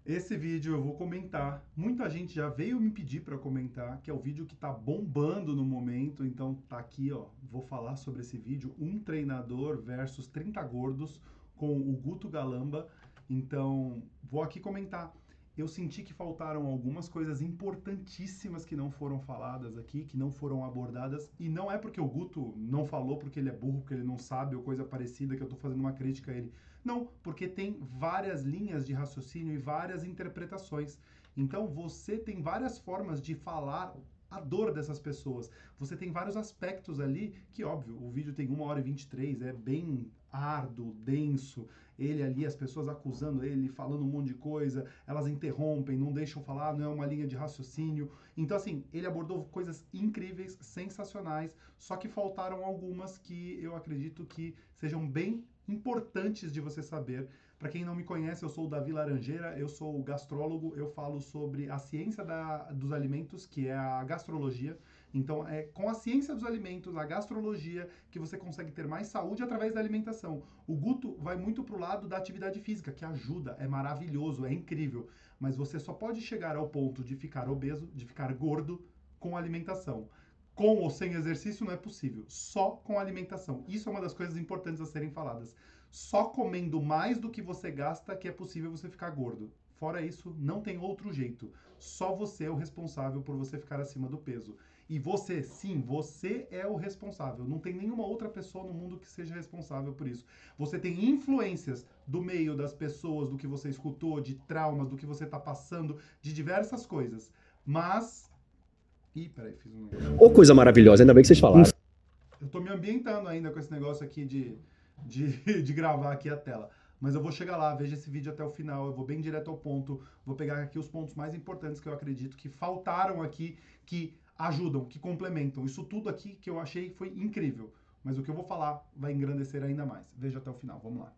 Esse vídeo eu vou comentar. Muita gente já veio me pedir para comentar, que é o vídeo que tá bombando no momento. Então tá aqui, ó. Vou falar sobre esse vídeo, um treinador versus 30 gordos com o Guto Galamba. Então, vou aqui comentar. Eu senti que faltaram algumas coisas importantíssimas que não foram faladas aqui, que não foram abordadas, e não é porque o Guto não falou porque ele é burro, porque ele não sabe ou coisa parecida que eu tô fazendo uma crítica a ele. Não, porque tem várias linhas de raciocínio e várias interpretações. Então você tem várias formas de falar a dor dessas pessoas. Você tem vários aspectos ali que, óbvio, o vídeo tem 1h23, é bem árduo, denso. Ele ali, as pessoas acusando ele, falando um monte de coisa, elas interrompem, não deixam falar, não é uma linha de raciocínio. Então, assim, ele abordou coisas incríveis, sensacionais, só que faltaram algumas que eu acredito que sejam bem importantes de você saber. Para quem não me conhece, eu sou o Davi Laranjeira, eu sou gastrólogo, eu falo sobre a ciência dos alimentos, que é a gastrologia. Então, é com a ciência dos alimentos, a gastrologia, que você consegue ter mais saúde através da alimentação. O Guto vai muito pro lado da atividade física, que ajuda, é maravilhoso, é incrível. Mas você só pode chegar ao ponto de ficar obeso, de ficar gordo, com alimentação. Com ou sem exercício não é possível, só com alimentação. Isso é uma das coisas importantes a serem faladas. Só comendo mais do que você gasta que é possível você ficar gordo. Fora isso, não tem outro jeito. Só você é o responsável por você ficar acima do peso. E você, sim, você é o responsável. Não tem nenhuma outra pessoa no mundo que seja responsável por isso. Você tem influências do meio, das pessoas, do que você escutou, de traumas, do que você está passando, de diversas coisas. Mas. Ih, peraí, fiz um negócio Ô, aqui. coisa maravilhosa, ainda bem que vocês falaram. Eu tô me ambientando ainda com esse negócio aqui de gravar aqui a tela. Mas eu vou chegar lá, veja esse vídeo até o final, eu vou bem direto ao ponto, vou pegar aqui os pontos mais importantes que eu acredito que faltaram aqui, que ajudam, que complementam. Isso tudo aqui que eu achei foi incrível. Mas o que eu vou falar vai engrandecer ainda mais. Veja até o final, vamos lá.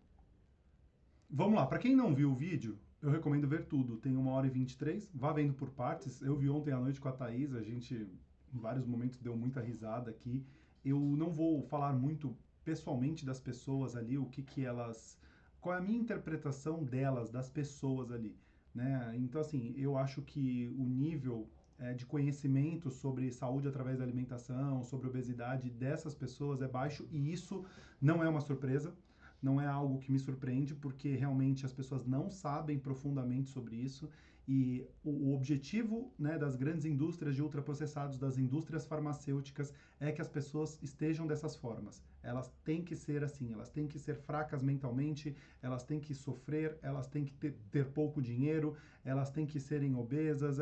Vamos lá, para quem não viu o vídeo, eu recomendo ver tudo. Tem 1h23, vá vendo por partes. Eu vi ontem à noite com a Thaís, a gente em vários momentos deu muita risada aqui. Eu não vou falar muito pessoalmente das pessoas ali, o que que elas, qual é a minha interpretação delas, das pessoas ali, né? Então assim, eu acho que o nível de conhecimento sobre saúde através da alimentação, sobre obesidade dessas pessoas é baixo e isso não é uma surpresa, não é algo que me surpreende, porque realmente as pessoas não sabem profundamente sobre isso. E o objetivo, né, das grandes indústrias de ultraprocessados, das indústrias farmacêuticas, é que as pessoas estejam dessas formas. Elas têm que ser assim, elas têm que ser fracas mentalmente, elas têm que sofrer, elas têm que ter pouco dinheiro, elas têm que serem obesas.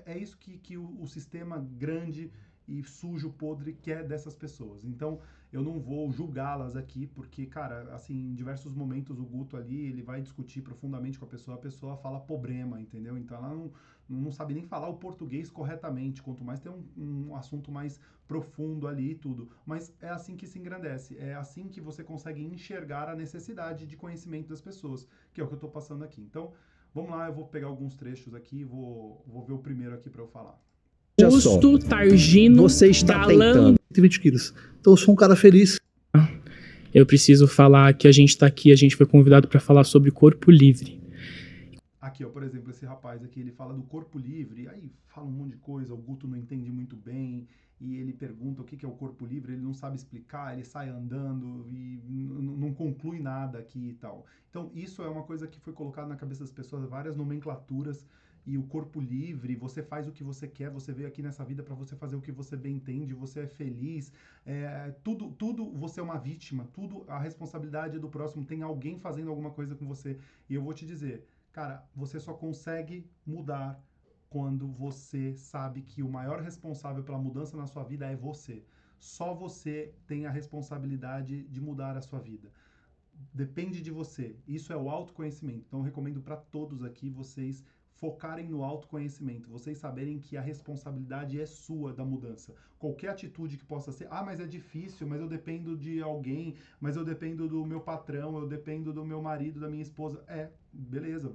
É isso que o sistema grande e sujo, podre quer dessas pessoas. Então, eu não vou julgá-las aqui, porque, cara, assim, em diversos momentos o Guto ali, ele vai discutir profundamente com a pessoa fala problema, entendeu? Então ela não sabe nem falar o português corretamente, quanto mais tem um assunto mais profundo ali e tudo. Mas é assim que se engrandece, é assim que você consegue enxergar a necessidade de conhecimento das pessoas, que é o que eu tô passando aqui. Então, vamos lá, eu vou pegar alguns trechos aqui e vou ver o primeiro aqui para eu falar. Augusto Targino Você está Galan. tentando. 120 quilos. Então eu sou um cara feliz. Eu preciso falar que a gente tá aqui, a gente foi convidado para falar sobre corpo livre. Aqui, ó, por exemplo, esse rapaz aqui, ele fala do corpo livre, aí fala um monte de coisa, o Guto não entende muito bem, e ele pergunta o que é o corpo livre, ele não sabe explicar, ele sai andando e não conclui nada aqui e tal. Então, isso é uma coisa que foi colocada na cabeça das pessoas, várias nomenclaturas, e o corpo livre, você faz o que você quer, você veio aqui nessa vida para você fazer o que você bem entende, você é feliz, tudo você é uma vítima, tudo a responsabilidade é do próximo, tem alguém fazendo alguma coisa com você. E eu vou te dizer, cara, você só consegue mudar quando você sabe que o maior responsável pela mudança na sua vida é você. Só você tem a responsabilidade de mudar a sua vida. Depende de você. Isso é o autoconhecimento. Então eu recomendo para todos aqui vocês focarem no autoconhecimento, vocês saberem que a responsabilidade é sua da mudança. Qualquer atitude que possa ser, mas é difícil, mas eu dependo de alguém, mas eu dependo do meu patrão, eu dependo do meu marido, da minha esposa. Beleza.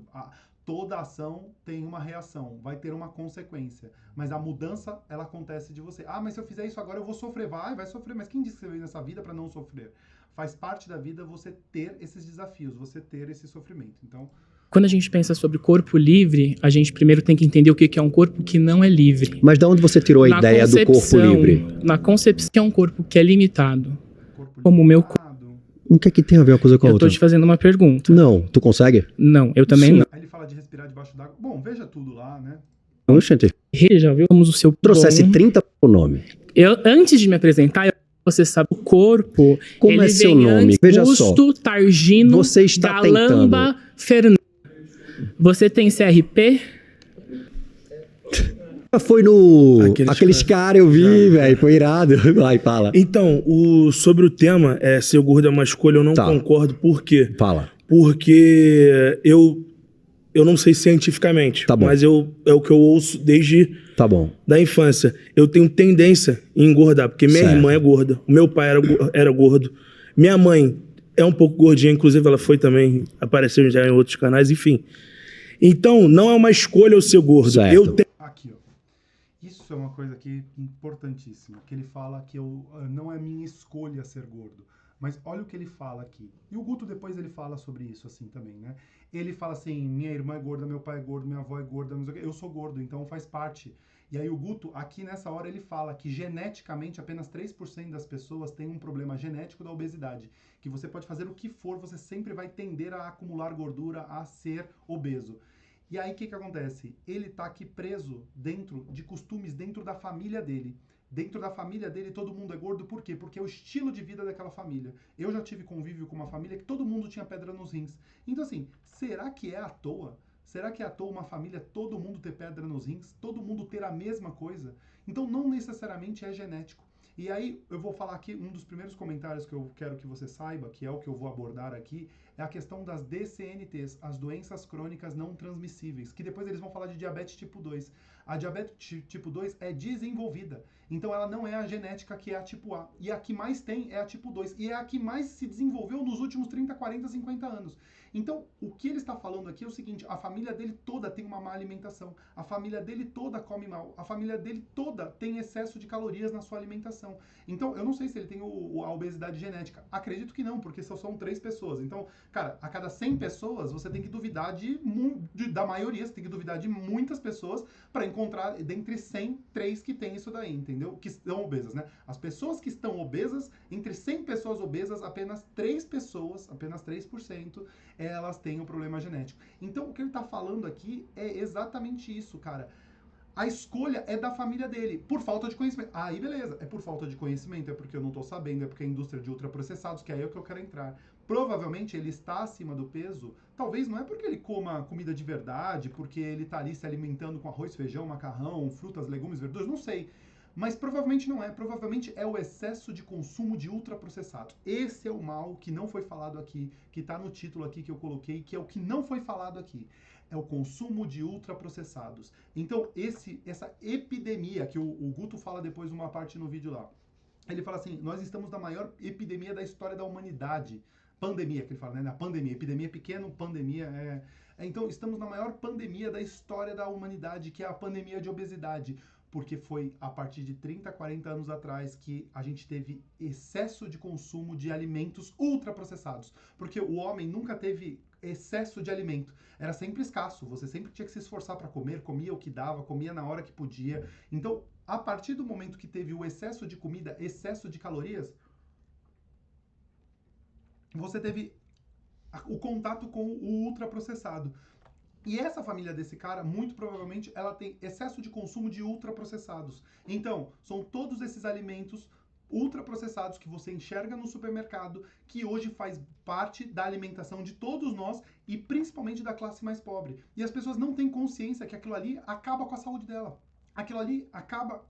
Toda ação tem uma reação, vai ter uma consequência, mas a mudança ela acontece de você. Mas se eu fizer isso agora eu vou sofrer, vai sofrer, mas quem disse que você veio nessa vida para não sofrer? Faz parte da vida você ter esses desafios, você ter esse sofrimento. Então, Quando a gente pensa sobre corpo livre, a gente primeiro tem que entender o que é um corpo que não é livre. Mas de onde você tirou a ideia do corpo livre? Na concepção, é um corpo que é limitado. Corpo Como o meu corpo. limitado. O que é que tem a ver uma coisa com a Eu outra? tô te fazendo uma pergunta. Não, tu consegue? Não, eu também Sim. não. Aí ele fala de respirar debaixo d'água. Bom, veja tudo lá, né? Oxente, Já viu? Somos o seu trouxesse bom. 30 o nome. Antes de me apresentar, você sabe, o corpo. Como ele é seu vem nome? Antes, Veja só. Augusto Targino Você está Galamba Fernandes. Você tem CRP? Foi no... Aqueles Aqueles caras eu vi, velho. Foi irado. Vai, fala. Então, sobre o tema, ser gordo é uma escolha, eu não Tá. concordo. Por quê? Fala. Porque eu não sei cientificamente, Tá bom. mas é o que eu ouço desde Tá bom. da infância. Eu tenho tendência em engordar, porque minha Certo. irmã é gorda, o meu pai era gordo, minha mãe é um pouco gordinha, inclusive ela foi também, apareceu já em outros canais, enfim. Então, não é uma escolha eu ser gordo. Certo. Eu tenho Aqui, ó. Isso é uma coisa aqui importantíssima, que ele fala que não é minha escolha ser gordo. Mas olha o que ele fala aqui. E o Guto depois ele fala sobre isso assim também, né? Ele fala assim, minha irmã é gorda, meu pai é gordo, minha avó é gorda, não sei o quê. Eu sou gordo, então faz parte. E aí o Guto, aqui nessa hora, ele fala que geneticamente apenas 3% das pessoas têm um problema genético da obesidade. Que você pode fazer o que for, você sempre vai tender a acumular gordura, a ser obeso. E aí o que acontece? Ele tá aqui preso dentro de costumes dentro da família dele. Dentro da família dele todo mundo é gordo, por quê? Porque é o estilo de vida daquela família. Eu já tive convívio com uma família que todo mundo tinha pedra nos rins. Então assim, será que é à toa? Será que é à toa uma família todo mundo ter pedra nos rins? Todo mundo ter a mesma coisa? Então não necessariamente é genético. E aí eu vou falar aqui, um dos primeiros comentários que eu quero que você saiba, que é o que eu vou abordar aqui, é a questão das DCNTs, as doenças crônicas não transmissíveis, que depois eles vão falar de diabetes tipo 2. A diabetes tipo 2 é desenvolvida, então ela não é a genética que é a tipo A. E a que mais tem é a tipo 2, e é a que mais se desenvolveu nos últimos 30, 40, 50 anos. Então, o que ele está falando aqui é o seguinte, a família dele toda tem uma má alimentação, a família dele toda come mal, a família dele toda tem excesso de calorias na sua alimentação. Então, eu não sei se ele tem a obesidade genética. Acredito que não, porque só são 3 pessoas. Então, cara, a cada 100 pessoas, você tem que duvidar da maioria, você tem que duvidar de muitas pessoas para encontrar, dentre 100, 3 que tem isso daí, entendeu? Que estão obesas, né? As pessoas que estão obesas, entre 100 pessoas obesas, apenas 3 pessoas, apenas 3%, elas têm um problema genético. Então, o que ele tá falando aqui é exatamente isso, cara. A escolha é da família dele, por falta de conhecimento. Aí, beleza, é por falta de conhecimento, é porque eu não tô sabendo, é porque a indústria de ultraprocessados, que é aí que eu quero entrar. Provavelmente ele está acima do peso, talvez não é porque ele coma comida de verdade, porque ele tá ali se alimentando com arroz, feijão, macarrão, frutas, legumes, verduras, não sei. Mas provavelmente não é, provavelmente é o excesso de consumo de ultraprocessados. Esse é o mal que não foi falado aqui, que tá no título aqui que eu coloquei, que é o que não foi falado aqui. É o consumo de ultraprocessados. Então, essa epidemia, que o Guto fala depois uma parte no vídeo lá, ele fala assim, nós estamos na maior epidemia da história da humanidade. Pandemia, que ele fala, né? Na pandemia. Epidemia é pequeno, pandemia Então, estamos na maior pandemia da história da humanidade, que é a pandemia de obesidade. Porque foi a partir de 30, 40 anos atrás que a gente teve excesso de consumo de alimentos ultraprocessados. Porque o homem nunca teve excesso de alimento. Era sempre escasso. Você sempre tinha que se esforçar para comer, comia o que dava, comia na hora que podia. Então, a partir do momento que teve o excesso de comida, excesso de calorias, você teve o contato com o ultraprocessado. E essa família desse cara, muito provavelmente, ela tem excesso de consumo de ultraprocessados. Então, são todos esses alimentos ultraprocessados que você enxerga no supermercado, que hoje faz parte da alimentação de todos nós e principalmente da classe mais pobre. E as pessoas não têm consciência que aquilo ali acaba com a saúde dela. Aquilo ali acaba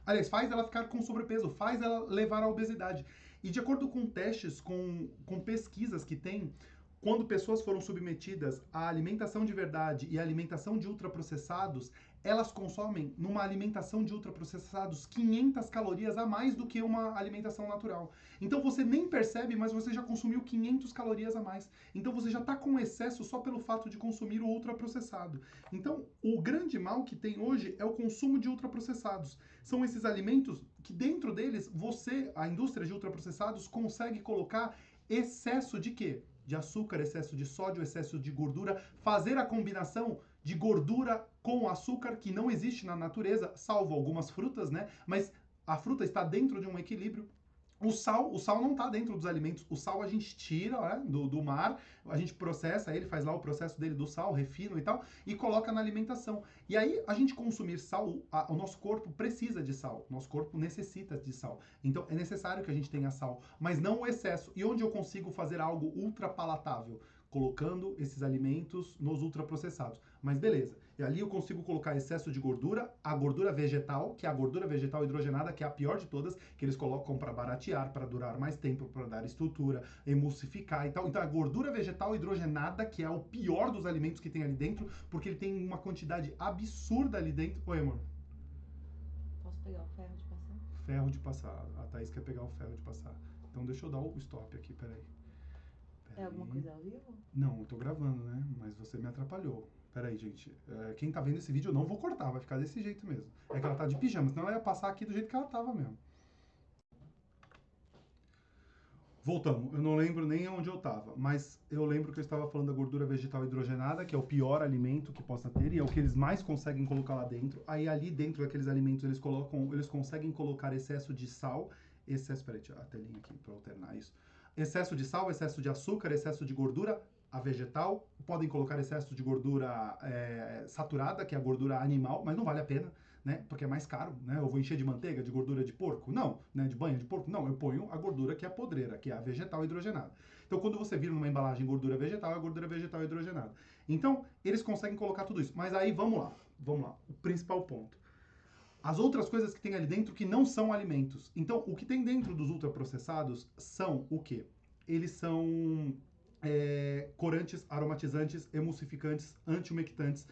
aliás, faz ela ficar com sobrepeso, faz ela levar à obesidade. E de acordo com testes, com pesquisas que tem, quando pessoas foram submetidas à alimentação de verdade e à alimentação de ultraprocessados, elas consomem, numa alimentação de ultraprocessados, 500 calorias a mais do que uma alimentação natural. Então você nem percebe, mas você já consumiu 500 calorias a mais. Então você já está com excesso só pelo fato de consumir o ultraprocessado. Então o grande mal que tem hoje é o consumo de ultraprocessados. São esses alimentos que dentro deles, a indústria de ultraprocessados, consegue colocar excesso de quê? de açúcar, excesso de sódio, excesso de gordura, fazer a combinação de gordura com açúcar que não existe na natureza, salvo algumas frutas, né? Mas a fruta está dentro de um equilíbrio. O sal não está dentro dos alimentos. O sal a gente tira, né, do mar, a gente processa ele, faz lá o processo dele do sal, refina e tal, e coloca na alimentação. E aí, a gente consumir sal, o nosso corpo precisa de sal, nosso corpo necessita de sal. Então, é necessário que a gente tenha sal, mas não o excesso. E onde eu consigo fazer algo ultra palatável? Colocando esses alimentos nos ultraprocessados. Mas beleza, e ali eu consigo colocar excesso de gordura, a gordura vegetal, que é a gordura vegetal hidrogenada, que é a pior de todas, que eles colocam para baratear, para durar mais tempo, para dar estrutura, emulsificar e tal. Então a gordura vegetal hidrogenada, que é o pior dos alimentos que tem ali dentro, porque ele tem uma quantidade absurda ali dentro. Oi, amor. Posso pegar o ferro de passar? Ferro de passar. A Thaís quer pegar o ferro de passar. Então deixa eu dar o stop aqui, peraí. É alguma coisa ao vivo? Não, eu tô gravando, né? Mas você me atrapalhou. Peraí, gente. Quem tá vendo esse vídeo, eu não vou cortar, vai ficar desse jeito mesmo. É que ela tá de pijama, senão ela ia passar aqui do jeito que ela tava mesmo. Voltamos. Eu não lembro nem onde eu tava, mas eu lembro que eu estava falando da gordura vegetal hidrogenada, que é o pior alimento que possa ter, e é o que eles mais conseguem colocar lá dentro. Aí ali dentro daqueles alimentos eles conseguem colocar excesso de sal, peraí, deixa eu a telinha aqui para alternar isso. Excesso de sal, excesso de açúcar, excesso de gordura, a vegetal, podem colocar excesso de gordura saturada, que é a gordura animal, mas não vale a pena, né? Porque é mais caro, né? Eu vou encher de manteiga, de gordura de porco? Não, né? De banha de porco? Não, eu ponho a gordura que é a podreira, que é a vegetal hidrogenada. Então, quando você vira numa embalagem gordura vegetal, é gordura vegetal hidrogenada. Então, eles conseguem colocar tudo isso. Mas aí, vamos lá, o principal ponto. As outras coisas que tem ali dentro que não são alimentos. Então, o que tem dentro dos ultraprocessados são o quê? Eles são corantes, aromatizantes, emulsificantes, anti-umectantes,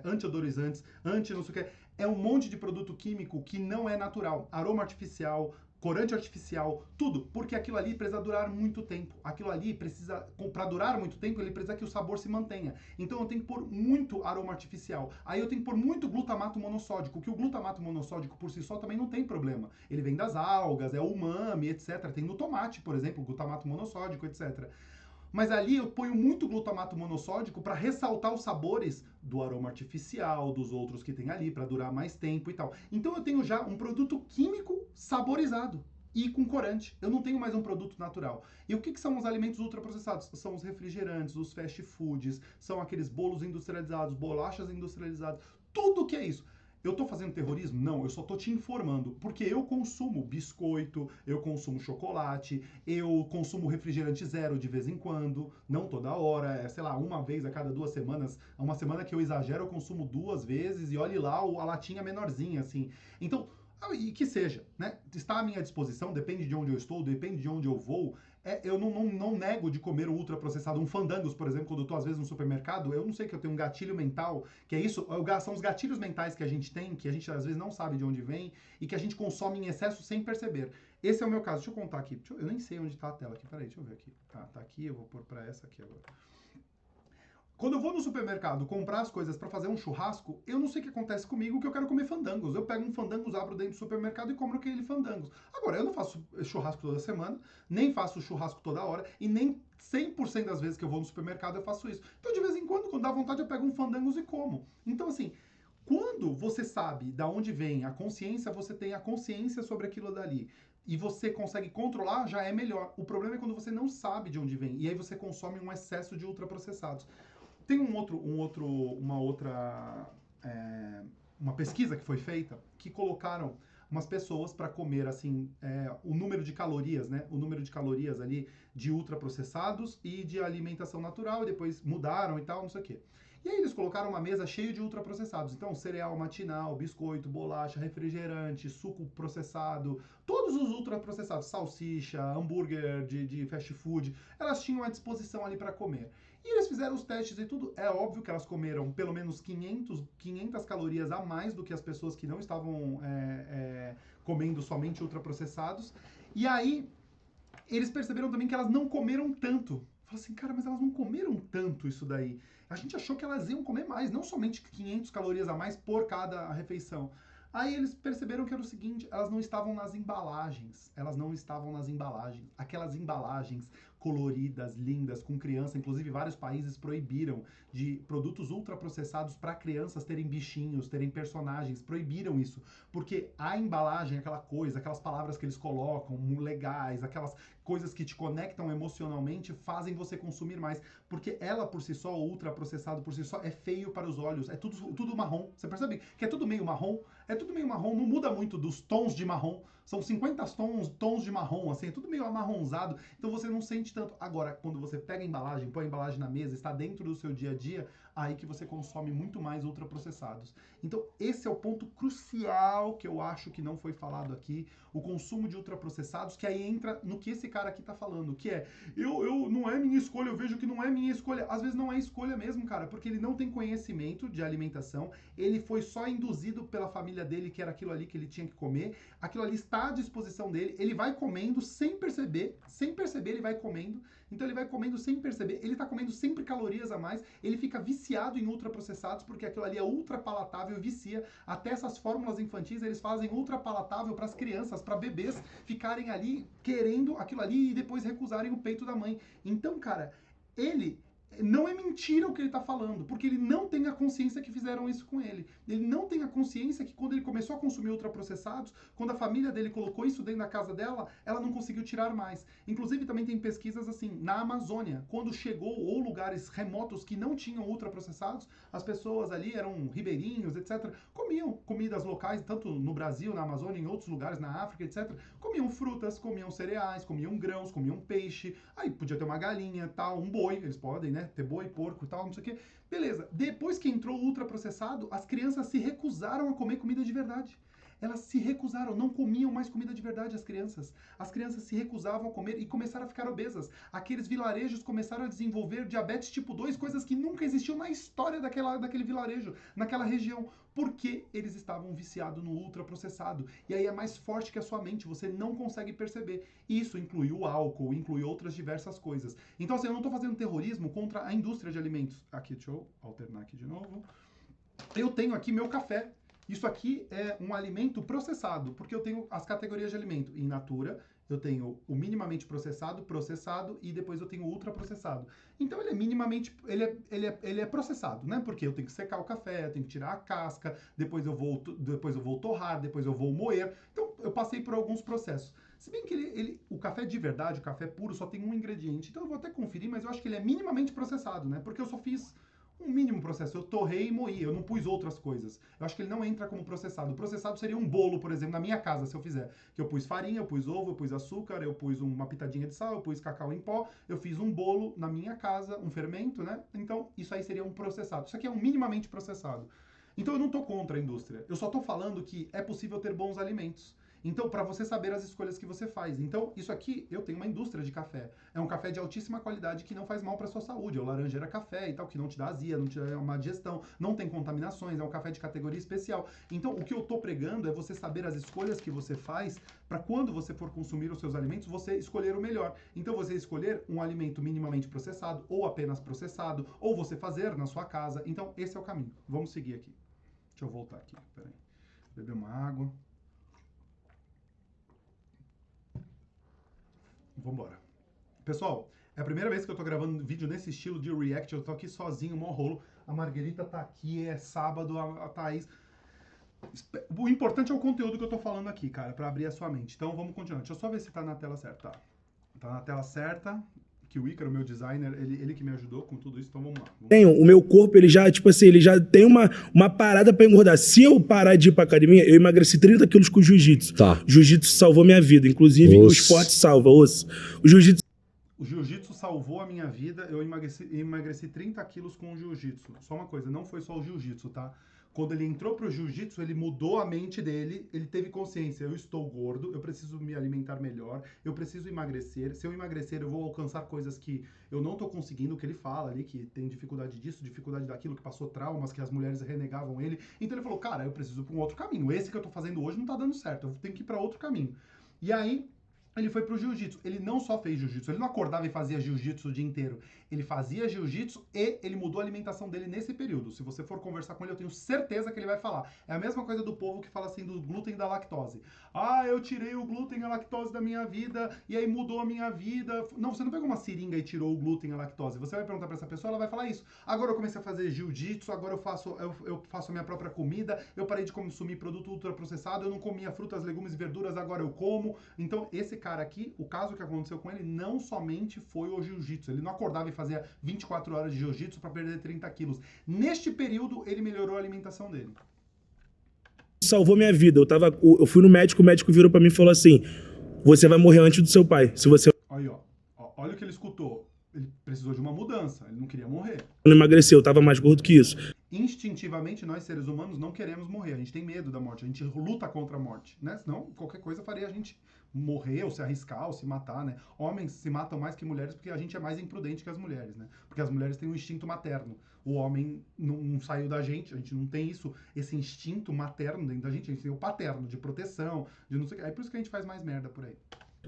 antiodorizantes, não sei o que. É um monte de produto químico que não é natural. Aroma artificial, corante artificial, tudo, porque aquilo ali precisa durar muito tempo. Aquilo ali precisa, para durar muito tempo, ele precisa que o sabor se mantenha. Então eu tenho que pôr muito aroma artificial. Aí eu tenho que pôr muito glutamato monossódico, que o glutamato monossódico por si só também não tem problema. Ele vem das algas, é umami, etc. Tem no tomate, por exemplo, glutamato monossódico, etc. Mas ali eu ponho muito glutamato monossódico para ressaltar os sabores do aroma artificial, dos outros que tem ali, para durar mais tempo e tal. Então eu tenho já um produto químico saborizado e com corante. Eu não tenho mais um produto natural. E o que são os alimentos ultraprocessados? São os refrigerantes, os fast foods, são aqueles bolos industrializados, bolachas industrializadas, tudo que é isso. Eu tô fazendo terrorismo? Não, eu só tô te informando, porque eu consumo biscoito, eu consumo chocolate, eu consumo refrigerante zero de vez em quando, não toda hora, sei lá, uma vez a cada 2 semanas, uma semana que eu exagero eu consumo 2 vezes, e olhe lá a latinha menorzinha, assim. Então, e que seja, né? Está à minha disposição, depende de onde eu estou, depende de onde eu vou. Eu não nego de comer um ultraprocessado, um Fandangos, por exemplo, quando eu estou às vezes no supermercado, eu não sei que eu tenho um gatilho mental, que é isso, são os gatilhos mentais que a gente tem, que a gente às vezes não sabe de onde vem, e que a gente consome em excesso sem perceber. Esse é o meu caso, deixa eu contar aqui, eu nem sei onde está a tela aqui, peraí, deixa eu ver aqui. Tá aqui, eu vou pôr para essa aqui agora. Quando eu vou no supermercado comprar as coisas para fazer um churrasco, eu não sei o que acontece comigo, que eu quero comer Fandangos. Eu pego um Fandangos, abro dentro do supermercado e compro aquele Fandangos. Agora, eu não faço churrasco toda semana, nem faço churrasco toda hora, e nem 100% das vezes que eu vou no supermercado eu faço isso. Então, de vez em quando dá vontade, eu pego um Fandangos e como. Então, assim, quando você sabe da onde vem a consciência, você tem a consciência sobre aquilo dali. E você consegue controlar, já é melhor. O problema é quando você não sabe de onde vem. E aí você consome um excesso de ultraprocessados. Tem uma pesquisa que foi feita que colocaram umas pessoas para comer assim o número de calorias, né? O número de calorias ali de ultraprocessados e de alimentação natural, e depois mudaram e tal, não sei o quê. E aí eles colocaram uma mesa cheia de ultraprocessados. Então, cereal matinal, biscoito, bolacha, refrigerante, suco processado, todos os ultraprocessados, salsicha, hambúrguer de fast food, elas tinham à disposição ali para comer. E eles fizeram os testes e tudo. É óbvio que elas comeram pelo menos 500 calorias a mais do que as pessoas que não estavam comendo somente ultraprocessados. E aí, eles perceberam também que elas não comeram tanto. Falaram assim, cara, mas elas não comeram tanto isso daí. A gente achou que elas iam comer mais, não somente 500 calorias a mais por cada refeição. Aí eles perceberam que era o seguinte, elas não estavam nas embalagens. Elas não estavam nas embalagens. Aquelas embalagens coloridas, lindas, com criança. Inclusive, vários países proibiram de produtos ultraprocessados para crianças terem bichinhos, terem personagens. Proibiram isso. Porque a embalagem, aquela coisa, aquelas palavras que eles colocam, legais, aquelas coisas que te conectam emocionalmente, fazem você consumir mais. Porque ela, por si só, o ultraprocessado por si só, é feio para os olhos. É tudo marrom. Você percebe que é tudo meio marrom? É tudo meio marrom, não muda muito dos tons de marrom. São 50 tons de marrom, assim, é tudo meio amarronzado. Então você não sente tanto. Agora, quando você pega a embalagem, põe a embalagem na mesa, está dentro do seu dia a dia, aí que você consome muito mais ultraprocessados. Então, esse é o ponto crucial que eu acho que não foi falado aqui, o consumo de ultraprocessados, que aí entra no que esse cara aqui tá falando, que é, não é minha escolha, eu vejo que não é minha escolha. Às vezes não é escolha mesmo, cara, porque ele não tem conhecimento de alimentação, ele foi só induzido pela família dele, que era aquilo ali que ele tinha que comer, aquilo ali está à disposição dele, ele vai comendo sem perceber ele vai comendo, então ele vai comendo sem perceber, ele tá comendo sempre calorias a mais, ele fica viciado em ultraprocessados, porque aquilo ali é ultra palatável e vicia. Até essas fórmulas infantis, eles fazem ultra palatável para as crianças, para bebês ficarem ali querendo aquilo ali e depois recusarem o peito da mãe. Então, cara, não é mentira o que ele tá falando, porque ele não tem a consciência que fizeram isso com ele. Ele não tem a consciência que quando ele começou a consumir ultraprocessados, quando a família dele colocou isso dentro da casa dela, ela não conseguiu tirar mais. Inclusive também tem pesquisas assim, na Amazônia, quando chegou ou lugares remotos que não tinham ultraprocessados, as pessoas ali eram ribeirinhos, etc., comiam comidas locais, tanto no Brasil, na Amazônia, em outros lugares, na África, etc., comiam frutas, comiam cereais, comiam grãos, comiam peixe, aí podia ter uma galinha, tal, um boi, eles podem, né, ter boi, porco e tal, não sei o quê. Beleza. Depois que entrou o ultraprocessado, as crianças se recusaram a comer comida de verdade. Elas se recusaram, não comiam mais comida de verdade, as crianças. As crianças se recusavam a comer e começaram a ficar obesas. Aqueles vilarejos começaram a desenvolver diabetes tipo 2, coisas que nunca existiam na história daquele vilarejo, naquela região, porque eles estavam viciados no ultraprocessado. E aí é mais forte que a sua mente, você não consegue perceber. Isso inclui o álcool, inclui outras diversas coisas. Então, assim, eu não estou fazendo terrorismo contra a indústria de alimentos. Aqui, deixa eu alternar aqui de novo. Eu tenho aqui meu café. Isso aqui é um alimento processado, porque eu tenho as categorias de alimento. In natura, eu tenho o minimamente processado, processado e depois eu tenho o ultraprocessado. Então ele é minimamente, ele é processado, né? Porque eu tenho que secar o café, eu tenho que tirar a casca, depois eu vou torrar, depois eu vou moer. Então eu passei por alguns processos. Se bem que o café de verdade, o café puro, só tem um ingrediente. Então eu vou até conferir, mas eu acho que ele é minimamente processado, né? Porque eu só fiz um mínimo processo. Eu torrei e moí, eu não pus outras coisas. Eu acho que ele não entra como processado. O processado seria um bolo, por exemplo, na minha casa, se eu fizer. Que eu pus farinha, eu pus ovo, eu pus açúcar, eu pus uma pitadinha de sal, eu pus cacau em pó, eu fiz um bolo na minha casa, um fermento, né? Então, isso aí seria um processado. Isso aqui é um minimamente processado. Então, eu não tô contra a indústria. Eu só tô falando que é possível ter bons alimentos. Então, para você saber as escolhas que você faz. Então, isso aqui, eu tenho uma indústria de café. É um café de altíssima qualidade que não faz mal para sua saúde. É o Laranjeira Café e tal, que não te dá azia, não te dá má digestão, não tem contaminações, é um café de categoria especial. Então, o que eu tô pregando é você saber as escolhas que você faz para quando você for consumir os seus alimentos, você escolher o melhor. Então, você escolher um alimento minimamente processado ou apenas processado, ou você fazer na sua casa. Então, esse é o caminho. Vamos seguir aqui. Deixa eu voltar aqui, peraí. Beber uma água. Vambora. Pessoal, é a primeira vez que eu tô gravando vídeo nesse estilo de react, eu tô aqui sozinho, mó rolo. A Marguerita tá aqui, é sábado, a Thaís... O importante é o conteúdo que eu tô falando aqui, cara, pra abrir a sua mente. Então vamos continuar. Deixa eu só ver se tá na tela certa. Tá na tela certa, que o Ícaro, meu designer, ele que me ajudou com tudo isso, então vamos lá. O meu corpo, ele já, tipo assim, ele já tem uma parada pra engordar. Se eu parar de ir pra academia, eu emagreci 30 quilos com jiu-jitsu. Tá. Jiu-jitsu salvou minha vida. Inclusive, o esporte salva. O jiu-jitsu... O jiu-jitsu salvou a minha vida, eu emagreci 30 quilos com o jiu-jitsu. Só uma coisa, não foi só o jiu-jitsu, tá? Quando ele entrou pro jiu-jitsu, ele mudou a mente dele, ele teve consciência, eu estou gordo, eu preciso me alimentar melhor, eu preciso emagrecer, se eu emagrecer eu vou alcançar coisas que eu não tô conseguindo, o que ele fala ali, que tem dificuldade disso, dificuldade daquilo, que passou traumas, que as mulheres renegavam ele. Então ele falou, cara, eu preciso ir pra um outro caminho, esse que eu tô fazendo hoje não tá dando certo, eu tenho que ir pra outro caminho. E aí, Ele foi pro jiu-jitsu. Ele não só fez jiu-jitsu, ele não acordava e fazia jiu-jitsu o dia inteiro. Ele fazia jiu-jitsu e ele mudou a alimentação dele nesse período. Se você for conversar com ele, eu tenho certeza que ele vai falar. É a mesma coisa do povo que fala assim do glúten e da lactose. Ah, eu tirei o glúten e a lactose da minha vida e aí mudou a minha vida. Não, você não pegou uma seringa e tirou o glúten e a lactose. Você vai perguntar pra essa pessoa, ela vai falar isso. Agora eu comecei a fazer jiu-jitsu, agora eu faço a minha própria comida, eu parei de consumir produto ultraprocessado, eu não comia frutas, legumes e verduras, agora eu como. Então, esse cara aqui, o caso que aconteceu com ele não somente foi o jiu-jitsu. Ele não acordava e fazia 24 horas de jiu-jitsu para perder 30 quilos. Neste período, ele melhorou a alimentação dele. Salvou minha vida. Eu fui no médico, o médico virou pra mim e falou assim: você vai morrer antes do seu pai. Se você Olha, olha o que ele escutou. Ele precisou de uma mudança, ele não queria morrer. não emagreceu, eu tava mais gordo que isso. Instintivamente, nós seres humanos não queremos morrer. A gente tem medo da morte, a gente luta contra a morte, né? Senão, qualquer coisa faria a gente morrer, ou se arriscar, ou se matar, né? Homens se matam mais que mulheres porque a gente é mais imprudente que as mulheres, né? Porque as mulheres têm um instinto materno. O homem não saiu da gente, a gente não tem esse instinto materno dentro da gente, a gente tem o paterno, de proteção, de não sei o que. É por isso que a gente faz mais merda por aí.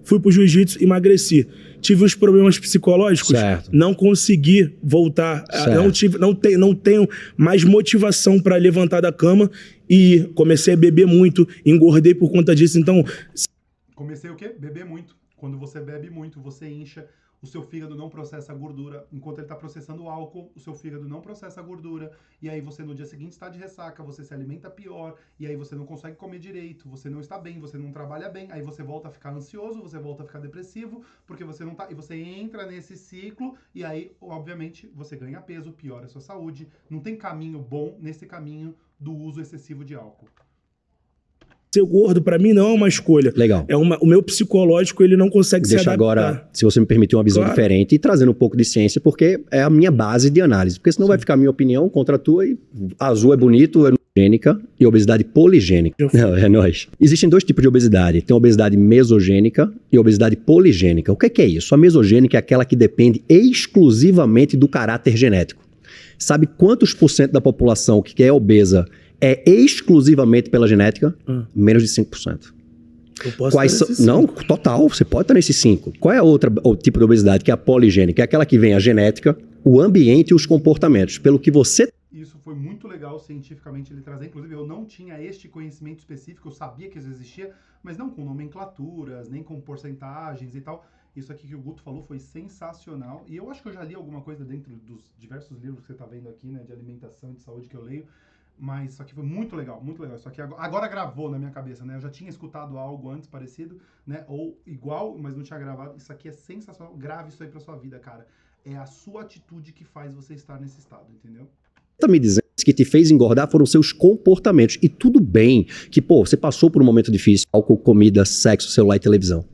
Fui pro jiu-jitsu, emagreci. Tive uns problemas psicológicos, Certo. não consegui voltar. Certo. Não tenho mais motivação pra levantar da cama e comecei a beber muito, engordei por conta disso. Então, Comecei o quê? Beber muito. Quando você bebe muito, você incha, o seu fígado não processa a gordura. Enquanto ele está processando o álcool, o seu fígado não processa a gordura. E aí você no dia seguinte está de ressaca, você se alimenta pior, e aí você não consegue comer direito, você não está bem, você não trabalha bem, aí você volta a ficar ansioso, você volta a ficar depressivo, porque você não tá. E você entra nesse ciclo, e aí, obviamente, você ganha peso, piora a sua saúde. Não tem caminho bom nesse caminho do uso excessivo de álcool. ser gordo pra mim não é uma escolha. Legal. O meu psicológico, ele não consegue se Deixa adaptar. agora, se você me permitir, uma visão Claro. diferente e trazendo um pouco de ciência, porque é a minha base de análise. Porque senão vai ficar a minha opinião contra a tua e azul é bonito, é gênica e obesidade poligênica. Não, é nóis. Existem dois tipos de obesidade. Tem a obesidade mesogênica e a obesidade poligênica. O que é isso? A mesogênica é aquela que depende exclusivamente do caráter genético. Sabe quantos por cento da população que é obesa é exclusivamente pela genética? Menos de 5%. Eu posso Quais estar são? nesse Não, cinco. total, você pode estar nesse 5. Qual é o tipo de obesidade? Que é a poligênica, é aquela que vem a genética, o ambiente e os comportamentos. Pelo que você... Isso foi muito legal cientificamente ele trazer. Inclusive, eu não tinha este conhecimento específico, eu sabia que isso existia, mas não com nomenclaturas, nem com porcentagens e tal. Isso aqui que o Guto falou foi sensacional. E eu acho que eu já li alguma coisa dentro dos diversos livros que você está vendo aqui, né, de alimentação e de saúde que eu leio. Mas isso aqui foi muito legal, muito legal. Isso aqui agora gravou na minha cabeça, né? Eu já tinha escutado algo antes parecido, né? Ou igual, mas não tinha gravado. Isso aqui é sensacional. Grave isso aí pra sua vida, cara. É a sua atitude que faz você estar nesse estado, entendeu? tá me dizendo que te fez engordar foram seus comportamentos. E tudo bem que, pô, você passou por um momento difícil. Álcool, comida, sexo, celular e televisão.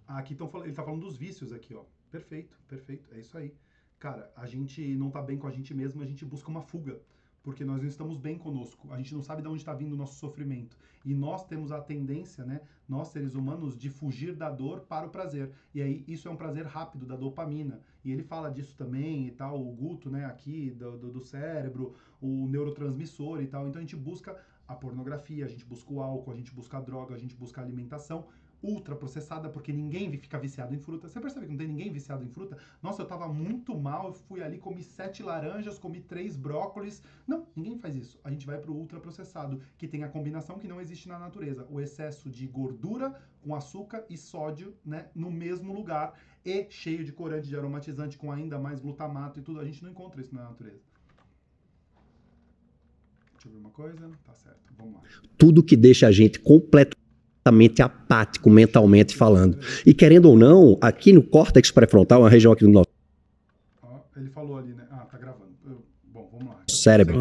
Aqui ele tá falando dos vícios aqui, ó. Perfeito, perfeito. É isso aí. Cara, a gente não tá bem com a gente mesmo, a gente busca uma fuga. Porque nós não estamos bem conosco. A gente não sabe de onde está vindo o nosso sofrimento. E nós temos a tendência, né, nós seres humanos, de fugir da dor para o prazer. E aí isso é um prazer rápido, da dopamina. E ele fala disso também e tal, o Guto, né, aqui, do cérebro, o neurotransmissor e tal. Então a gente busca a pornografia, a gente busca o álcool, a gente busca a droga, a gente busca a alimentação ultraprocessada, porque ninguém fica viciado em fruta. Você percebe que não tem ninguém viciado em fruta? Nossa, eu tava muito mal, eu fui ali, comi 7 laranjas, comi 3 brócolis. Não, ninguém faz isso. A gente vai pro ultraprocessado, que tem a combinação que não existe na natureza. O excesso de gordura com açúcar e sódio, né, no mesmo lugar, e cheio de corante, de aromatizante, com ainda mais glutamato e tudo. A gente não encontra isso na natureza. Deixa eu ver uma coisa. Tá certo, vamos lá. Tudo que deixa a gente completamente apático, mentalmente falando. E querendo ou não, aqui no córtex pré-frontal, uma região aqui do nosso Ó, ele falou ali, né? Ah, tá gravando. Bom, vamos lá. cérebro,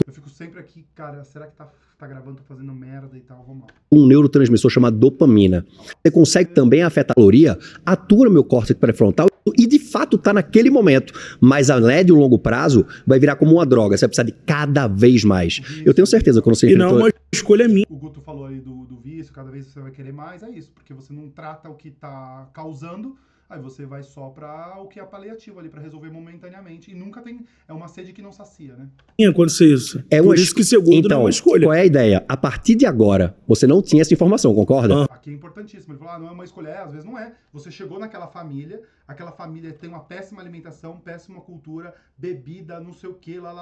Eu fico sempre aqui, cara, será que tá gravando, tô fazendo merda e tal, vamos lá. um neurotransmissor chamado dopamina. Você consegue também afetar a caloria, atua no meu córtex pré-frontal e de fato tá naquele momento, mas a médio e longo prazo vai virar como uma droga, você vai precisar de cada vez mais. Eu tenho certeza que quando você E não é uma escolha minha. O Guto falou aí do vício, cada vez você vai querer mais, é isso, porque você não trata o que tá causando, aí você vai só pra o que é paliativo ali, pra resolver momentaneamente. E nunca tem... É uma sede que não sacia, né? Tinha acontecer isso. É Por uma isso que ser gordo então, não é uma escolha. qual é a ideia? A partir de agora, você não tinha essa informação, concorda? Aqui é importantíssimo. Ele falou, não é uma escolha. Às vezes não é. Você chegou naquela família, aquela família tem uma péssima alimentação, péssima cultura, bebida, não sei o que, lá.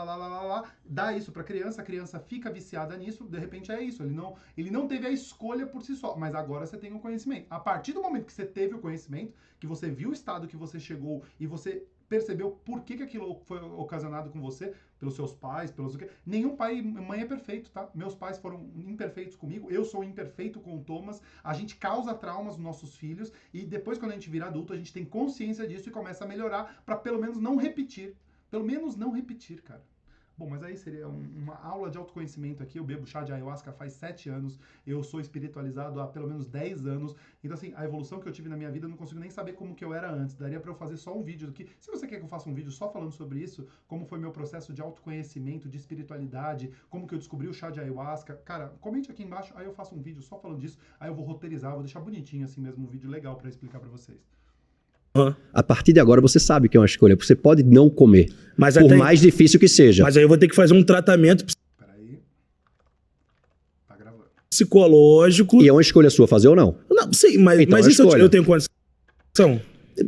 Dá isso pra criança, a criança fica viciada nisso, de repente é isso. Ele não teve a escolha por si só, mas agora você tem o conhecimento. A partir do momento que você teve o conhecimento, que você viu o estado que você chegou e você percebeu por que aquilo foi ocasionado com você, pelos seus pais, nenhum pai e mãe é perfeito, tá? Meus pais foram imperfeitos comigo, eu sou imperfeito com o Thomas, a gente causa traumas nos nossos filhos e depois quando a gente vira adulto, a gente tem consciência disso e começa a melhorar pra pelo menos não repetir. Pelo menos não repetir, cara. Bom, mas aí seria uma aula de autoconhecimento aqui. Eu bebo chá de ayahuasca faz 7 anos. Eu sou espiritualizado há pelo menos 10 anos. Então, assim, a evolução que eu tive na minha vida, eu não consigo nem saber como que eu era antes. Daria pra eu fazer só um vídeo do que... Se você quer que eu faça um vídeo só falando sobre isso, como foi meu processo de autoconhecimento, de espiritualidade, como que eu descobri o chá de ayahuasca, cara, comente aqui embaixo, aí eu faço um vídeo só falando disso. Aí eu vou roteirizar, vou deixar bonitinho assim mesmo, um vídeo legal pra explicar pra vocês. A partir de agora você sabe que é uma escolha. Você pode não comer, Mas por até- mais difícil que seja. Mas aí eu vou ter que fazer um tratamento Peraí. Tá gravando. psicológico. E é uma escolha sua fazer ou não. Não, sim, mas, Então, mas é isso escolha. eu tenho condição. Então,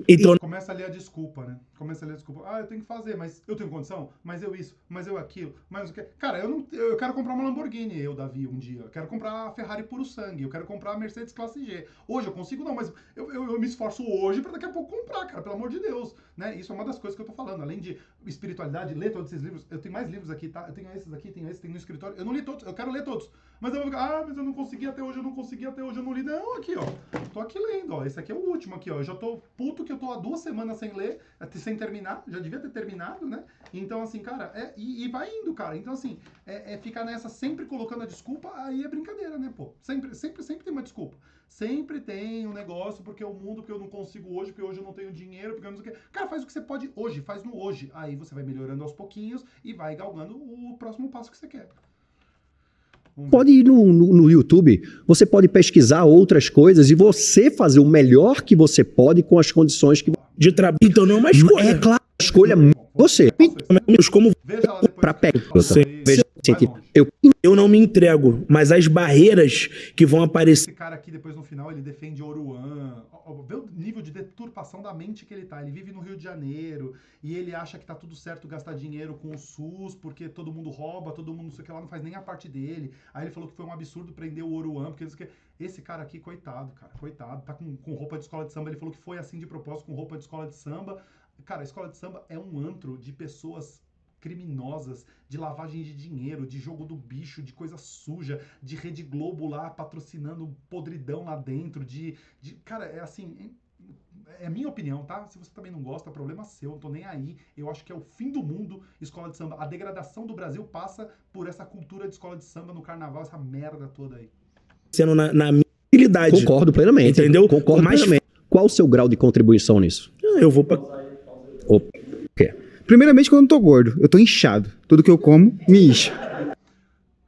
E começa a ler a desculpa, né? Começa a ler a desculpa. Ah, eu tenho que fazer, mas eu tenho condição? Mas eu isso, mas eu aquilo, mas o que? Cara, eu quero comprar uma Lamborghini, Davi, um dia. Eu quero comprar a Ferrari puro sangue, eu quero comprar a Mercedes classe G. Hoje eu consigo não, mas eu me esforço hoje pra daqui a pouco comprar, cara, pelo amor de Deus, né? Isso é uma das coisas que eu tô falando. Além de espiritualidade, ler todos esses livros. Eu tenho mais livros aqui, tá? Eu tenho esses aqui, tenho esse, tenho no escritório. Eu não li todos, eu quero ler todos. Mas eu vou ficar, mas eu não consegui até hoje, eu não li. Não, aqui, ó. Tô aqui lendo, ó. Esse aqui é o último aqui, ó. Eu já tô puto que eu tô há 2 semanas sem ler, sem terminar. Já devia ter terminado, né? Então, assim, cara, e vai indo, cara. Então, assim, ficar nessa sempre colocando a desculpa, aí é brincadeira, né, pô? Sempre tem uma desculpa. Sempre tem um negócio, porque o mundo, porque eu não consigo hoje, porque hoje eu não tenho dinheiro, porque eu não sei o quê. Cara, faz o que você pode hoje, faz no hoje. Aí você vai melhorando aos pouquinhos e vai galgando o próximo passo que você quer. Pode ir no YouTube, você pode pesquisar outras coisas e você fazer o melhor que você pode com as condições que... de trabalho. Então não é uma escolha. É claro, a escolha é você. Mas como Veja lá depois. Pra pegar. Sim. Veja, Vai gente, longe. eu não me entrego, mas as barreiras que vão aparecer. Esse cara aqui, depois no final, ele defende Oruan. Vê o nível de deturpação da mente que ele tá. Ele vive no Rio de Janeiro e ele acha que tá tudo certo gastar dinheiro com o SUS porque todo mundo rouba, todo mundo não sei o que lá, não faz nem a parte dele. Aí ele falou que foi um absurdo prender o Oruan, porque esse cara aqui, coitado, cara, coitado, tá com roupa de escola de samba. Ele falou que foi assim de propósito, com roupa de escola de samba. Cara, a escola de samba é um antro de pessoas criminosas, de lavagem de dinheiro, de jogo do bicho, de coisa suja, de Rede Globo lá patrocinando podridão lá dentro, cara, é assim, é minha opinião, tá? Se você também não gosta, problema seu, não tô nem aí. Eu acho que é o fim do mundo, escola de samba. A degradação do Brasil passa por essa cultura de escola de samba no carnaval, essa merda toda aí. Sendo na minha habilidade. concordo plenamente. Entendeu? Concordo Mas- plenamente. Qual o seu grau de contribuição nisso? Eu vou pra. O quê? Primeiramente, quando eu não tô gordo, eu tô inchado. Tudo que eu como me incha.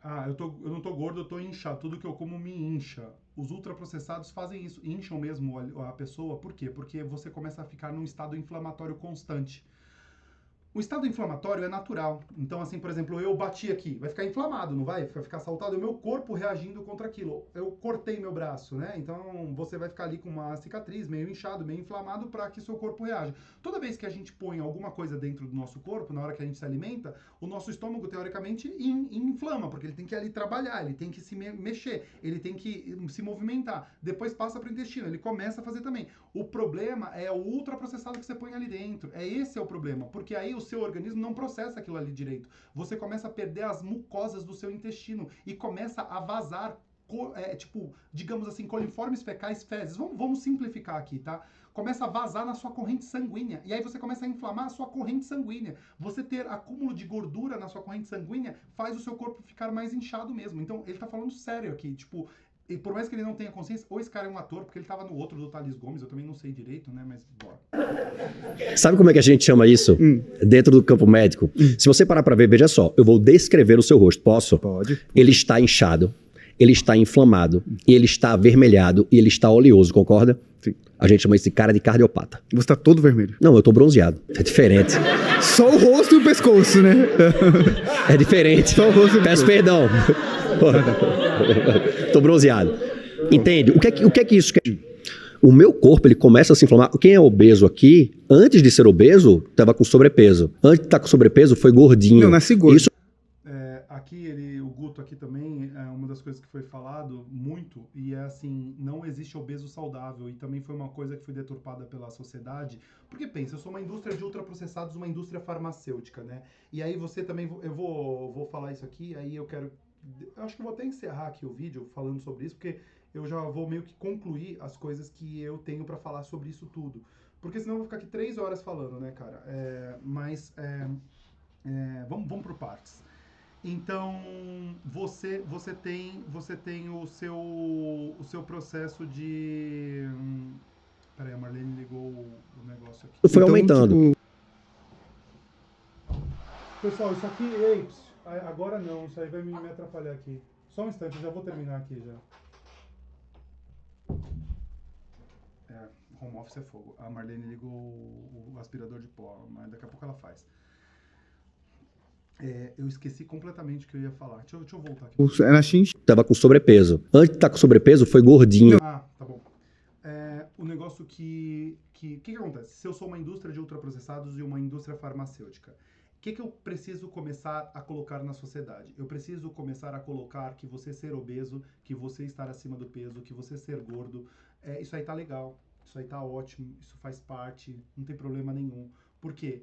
Ah, eu não tô gordo, eu tô inchado. Tudo que eu como me incha. Os ultraprocessados fazem isso, incham mesmo a pessoa. Por quê? Porque você começa a ficar num estado inflamatório constante. O estado inflamatório é natural. Então, assim, por exemplo, eu bati aqui, vai ficar inflamado, não vai? Vai ficar saltado, é o meu corpo reagindo contra aquilo. Eu cortei meu braço, né? Então, você vai ficar ali com uma cicatriz, meio inchado, meio inflamado, para que seu corpo reaja. Toda vez que a gente põe alguma coisa dentro do nosso corpo, na hora que a gente se alimenta, o nosso estômago, teoricamente, inflama, porque ele tem que ali trabalhar, ele tem que se mexer, ele tem que se movimentar. Depois passa para o intestino, ele começa a fazer também. O problema é o ultraprocessado que você põe ali dentro. Esse é o problema, porque aí o seu organismo não processa aquilo ali direito. Você começa a perder as mucosas do seu intestino e começa a vazar, digamos assim, coliformes fecais, fezes. Vamos simplificar aqui, tá? Começa a vazar na sua corrente sanguínea. E aí você começa a inflamar a sua corrente sanguínea. Você ter acúmulo de gordura na sua corrente sanguínea faz o seu corpo ficar mais inchado mesmo. Então, ele tá falando sério aqui, tipo... E por mais que ele não tenha consciência, ou esse cara é um ator, porque ele tava no outro do Thales Gomes, eu também não sei direito, né? Mas bora. Sabe como é que a gente chama isso? Dentro do campo médico. Se você parar pra ver, veja só, eu vou descrever o seu rosto. Posso? Pode. Ele está inchado. ele está inflamado, e ele está avermelhado, e ele está oleoso, concorda? Sim. A gente chama isso de cara de cardiopata. Você tá todo vermelho. Não, eu tô bronzeado. É diferente. Só o rosto e o pescoço, né? É diferente. Só o rosto e o Peço pescoço. perdão. Tô bronzeado. Entende? O que é que isso quer? O meu corpo, ele começa a se inflamar. Quem é obeso aqui, antes de ser obeso, tava com sobrepeso. Antes de estar com sobrepeso, foi gordinho. Eu nasci gordo. Isso Aqui, o Guto aqui também, é uma das coisas que foi falado muito, e é assim, não existe obeso saudável, e também foi uma coisa que foi deturpada pela sociedade, porque pensa, eu sou uma indústria de ultraprocessados, uma indústria farmacêutica, né? E aí você também, eu vou falar isso aqui, aí eu acho que eu vou até encerrar aqui o vídeo falando sobre isso, porque eu já vou meio que concluir as coisas que eu tenho pra falar sobre isso tudo. Porque senão eu vou ficar aqui 3 horas falando, né, cara? Vamos por partes. Então, você tem o seu processo de... Peraí, a Marlene ligou o negócio aqui. foi Então, aumentando. tipo, Pessoal, isso aqui, agora não, isso aí vai me atrapalhar aqui. Só um instante, eu já vou terminar aqui já. Home office é fogo. A Marlene ligou o aspirador de pó, mas daqui a pouco ela faz. Eu esqueci completamente o que eu ia falar. Deixa eu voltar aqui. era xinx. Tava com sobrepeso. Antes de estar com sobrepeso, foi gordinho. Ah, tá bom. O negócio que acontece? Se eu sou uma indústria de ultraprocessados e uma indústria farmacêutica, o que eu preciso começar a colocar na sociedade? Eu preciso começar a colocar que você ser obeso, que você estar acima do peso, que você ser gordo, isso aí tá legal, isso aí tá ótimo, isso faz parte, não tem problema nenhum. Por quê?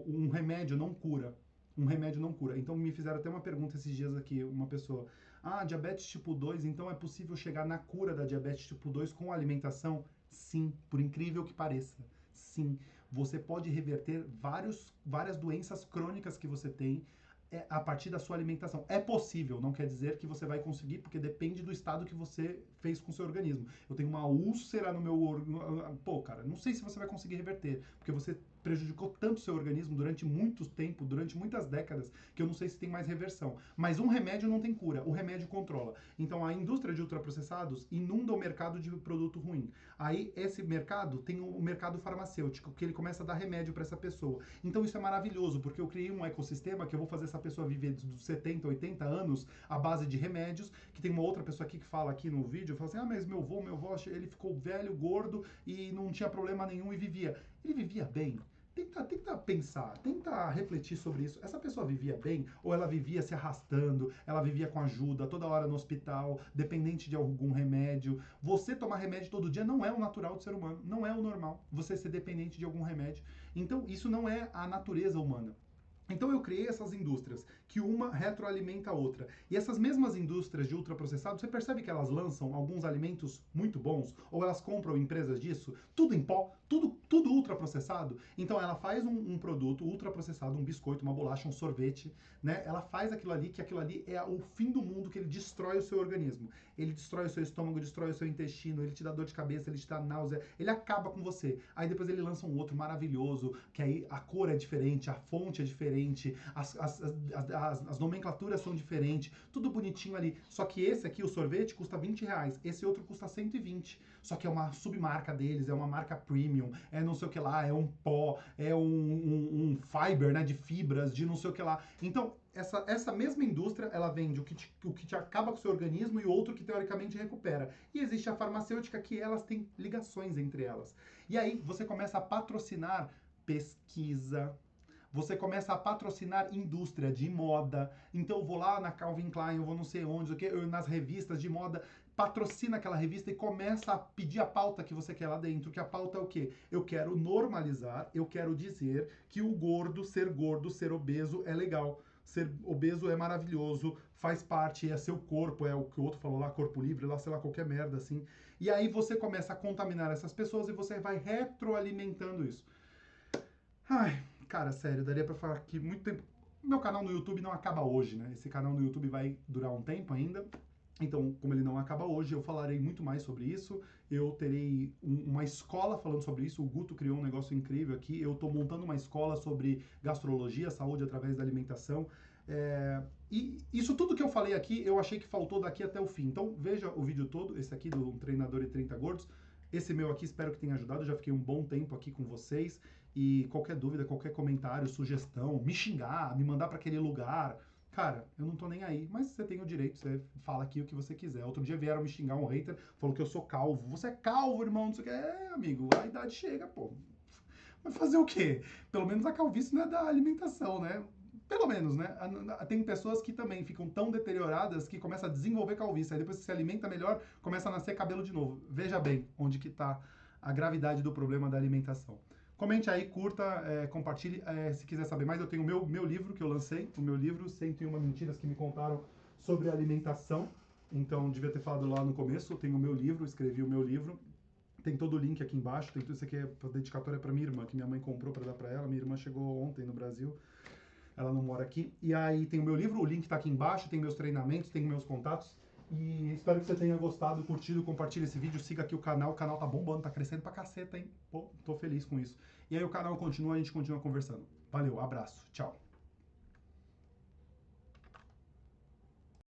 Um remédio não cura. Um remédio não cura. Então me fizeram até uma pergunta esses dias aqui, uma pessoa. Diabetes tipo 2, então é possível chegar na cura da diabetes tipo 2 com alimentação? Sim, por incrível que pareça. Sim, você pode reverter várias doenças crônicas que você tem a partir da sua alimentação. É possível, não quer dizer que você vai conseguir, porque depende do estado que você fez com o seu organismo. Eu tenho uma úlcera no meu organismo. Pô, cara, não sei se você vai conseguir reverter, porque você prejudicou tanto o seu organismo durante muito tempo, durante muitas décadas, que eu não sei se tem mais reversão. Mas um remédio não tem cura, o remédio controla. Então a indústria de ultraprocessados inunda o mercado de produto ruim. Aí esse mercado tem o mercado farmacêutico, que ele começa a dar remédio para essa pessoa. Então isso é maravilhoso, porque eu criei um ecossistema que eu vou fazer essa pessoa viver dos 70, 80 anos à base de remédios, que tem uma outra pessoa aqui que fala aqui no vídeo, fala assim, mas meu avô, ele ficou velho, gordo e não tinha problema nenhum e vivia. Ele vivia bem? Tenta pensar, tenta refletir sobre isso. Essa pessoa vivia bem ou ela vivia se arrastando, ela vivia com ajuda, toda hora no hospital, dependente de algum remédio? Você tomar remédio todo dia não é o natural do ser humano, não é o normal, você ser dependente de algum remédio. Então isso não é a natureza humana. Então eu criei essas indústrias, que uma retroalimenta a outra. E essas mesmas indústrias de ultraprocessados, você percebe que elas lançam alguns alimentos muito bons? Ou elas compram empresas disso? Tudo em pó, tudo ultraprocessado. Então ela faz um produto ultraprocessado, um biscoito, uma bolacha, um sorvete, né? Ela faz aquilo ali, que aquilo ali é o fim do mundo, que ele destrói o seu organismo. Ele destrói o seu estômago, destrói o seu intestino, ele te dá dor de cabeça, ele te dá náusea, ele acaba com você. Aí depois ele lança um outro maravilhoso, que aí a cor é diferente, a fonte é diferente, as nomenclaturas são diferentes, tudo bonitinho ali. Só que esse aqui, o sorvete, custa R$20, esse outro custa 120. Só que é uma submarca deles, é uma marca premium, é não sei o que lá, é um pó, é um fiber, né, de fibras, de não sei o que lá. Então, essa mesma indústria, ela vende o que te acaba com o seu organismo e outro que teoricamente recupera. E existe a farmacêutica, que elas têm ligações entre elas. E aí você começa a patrocinar pesquisa, você começa a patrocinar indústria de moda. Então eu vou lá na Calvin Klein, eu vou não sei onde, nas revistas de moda, patrocina aquela revista e começa a pedir a pauta que você quer lá dentro. Que a pauta é o quê? Eu quero normalizar, eu quero dizer que o gordo, ser obeso é legal. Ser obeso é maravilhoso, faz parte, é seu corpo, é o que o outro falou lá, corpo livre, lá, sei lá, qualquer merda assim. E aí você começa a contaminar essas pessoas e você vai retroalimentando isso. Ai, cara, sério, daria pra falar aqui muito tempo. Meu canal no YouTube não acaba hoje, né? Esse canal no YouTube vai durar um tempo ainda. Então, como ele não acaba hoje, eu falarei muito mais sobre isso. Eu terei uma escola falando sobre isso. O Guto criou um negócio incrível aqui. Eu tô montando uma escola sobre gastrologia, saúde através da alimentação. E isso tudo que eu falei aqui, eu achei que faltou daqui até o fim. Então veja o vídeo todo, esse aqui do Treinador e 30 Gordos. Esse meu aqui, espero que tenha ajudado. Eu já fiquei um bom tempo aqui com vocês. E qualquer dúvida, qualquer comentário, sugestão, me xingar, me mandar para aquele lugar, cara, eu não tô nem aí. Mas você tem o direito, você fala aqui o que você quiser. Outro dia vieram me xingar, um hater, falou que eu sou calvo. Você é calvo, irmão, não sei o que. Amigo, a idade chega, pô. Vai fazer o quê? Pelo menos a calvície não é da alimentação, né? Pelo menos, né? Tem pessoas que também ficam tão deterioradas que começam a desenvolver calvície. Aí depois que se alimenta melhor, começa a nascer cabelo de novo. Veja bem onde que tá a gravidade do problema da alimentação. Comente aí, curta, compartilhe. Se quiser saber mais, eu tenho o meu livro que eu lancei. O meu livro, 101 Mentiras que me contaram sobre alimentação. Então, devia ter falado lá no começo. Eu tenho o meu livro, escrevi o meu livro. Tem todo o link aqui embaixo. Tem tudo isso aqui, a dedicatória para minha irmã, que minha mãe comprou para dar para ela. Minha irmã chegou ontem no Brasil. Ela não mora aqui. E aí tem o meu livro, o link tá aqui embaixo, tem meus treinamentos, tem meus contatos. E espero que você tenha gostado, curtido, compartilhe esse vídeo, siga aqui o canal tá bombando, tá crescendo pra caceta, hein? Pô, tô feliz com isso. E aí o canal continua, a gente continua conversando. Valeu, abraço, tchau.